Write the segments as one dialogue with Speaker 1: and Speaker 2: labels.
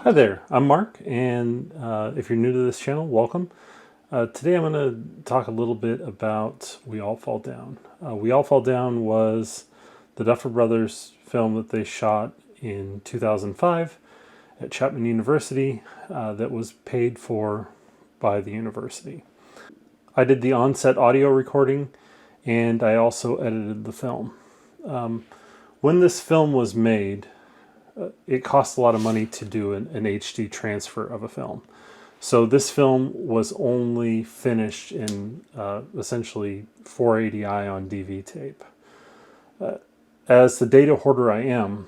Speaker 1: Hi there, I'm Mark, and if you're new to this channel, welcome. Today I'm going to talk a little bit about We All Fall Down. We All Fall Down was the Duffer Brothers film that they shot in 2005 at Chapman University that was paid for by the university. I did the on-set audio recording, and I also edited the film. When this film was made, it cost a lot of money to do an HD transfer of a film. So this film was only finished in essentially 480i on DV tape. As the data hoarder I am,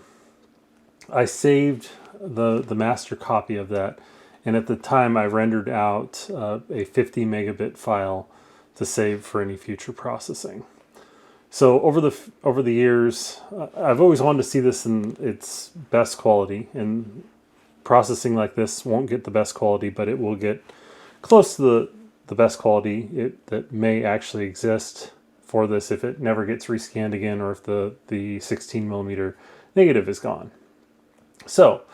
Speaker 1: I saved the master copy of that, and at the time I rendered out a 50 megabit file to save for any future processing. So over the years, I've always wanted to see this in its best quality, and processing like this won't get the best quality, but it will get close to the best quality that may actually exist for this if it never gets rescanned again, or if the 16 millimeter negative is gone. So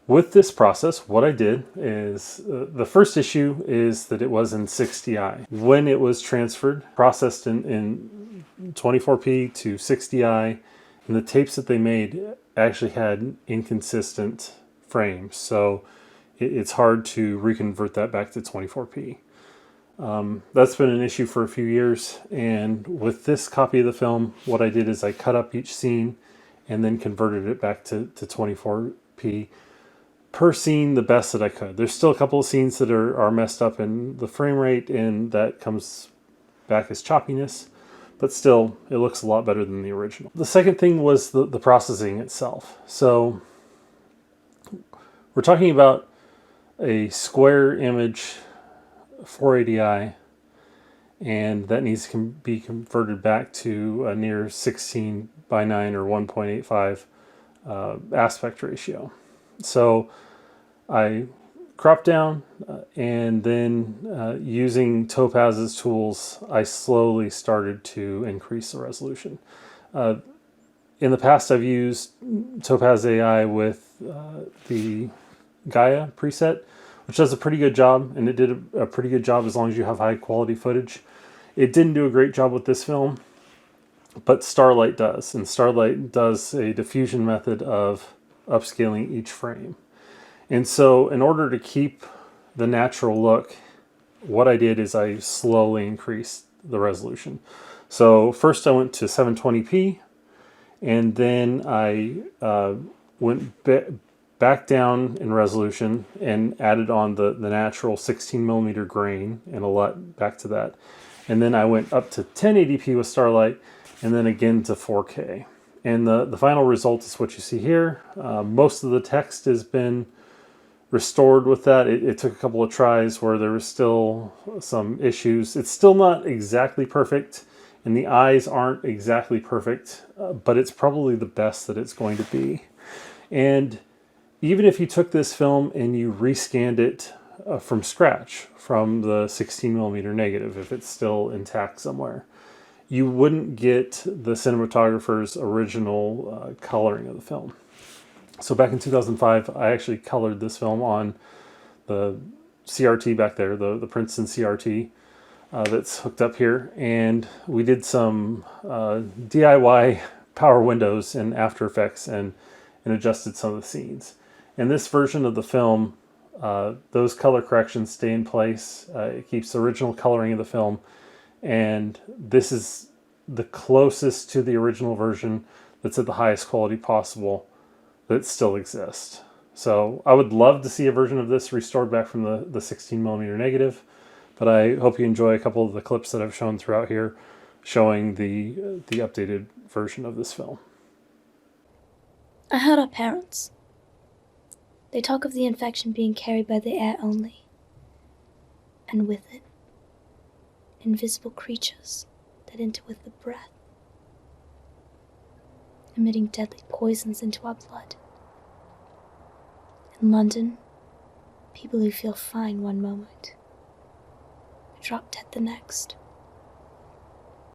Speaker 1: with this process, what I did is, the first issue is that it was in 60i. When it was transferred, processed in 24p to 60i, and the tapes that they made actually had inconsistent frames, so it's hard to reconvert that back to 24p. That's been an issue for a few years, and with this copy of the film, what I did is I cut up each scene and then converted it back to 24p. Per scene, the best that I could. There's still a couple of scenes that are messed up in the frame rate, and that comes back as choppiness, but still, it looks a lot better than the original. The second thing was the processing itself. So we're talking about a square image 480i, and that needs to be converted back to a near 16 by 9 or 1.85 aspect ratio. So I cropped down, and then using Topaz's tools, I slowly started to increase the resolution. In the past, I've used Topaz AI with the Gaia preset, which does a pretty good job, and it did a pretty good job as long as you have high quality footage. It didn't do a great job with this film, but Starlight does, and Starlight does a diffusion method of upscaling each frame. And so in order to keep the natural look, what I did is I slowly increased the resolution. So first I went to 720p, and then I went back down in resolution and added on the natural 16 millimeter grain and a lot back to that. And then I went up to 1080p with Starlight, and then again to 4K. And the final result is what you see here. Most of the text has been restored with that. It took a couple of tries where there was still some issues. It's still not exactly perfect, and the eyes aren't exactly perfect, but it's probably the best that it's going to be. And even if you took this film and you rescanned it from scratch, from the 16 millimeter negative, if it's still intact somewhere, you wouldn't get the cinematographer's original coloring of the film. So back in 2005, I actually colored this film on the CRT back there, the Princeton CRT that's hooked up here, and we did some DIY power windows in After Effects and adjusted some of the scenes. In this version of the film, those color corrections stay in place. It keeps the original coloring of the film, and this is the closest to the original version that's at the highest quality possible that still exists. So I would love to see a version of this restored back from the 16 millimeter negative, but I hope you enjoy a couple of the clips that I've shown throughout here showing the updated version of this film.
Speaker 2: I heard our parents. They talk of the infection being carried by the air only, and with it, invisible creatures that enter with the breath, emitting deadly poisons into our blood. In London, people who feel fine one moment drop dead the next.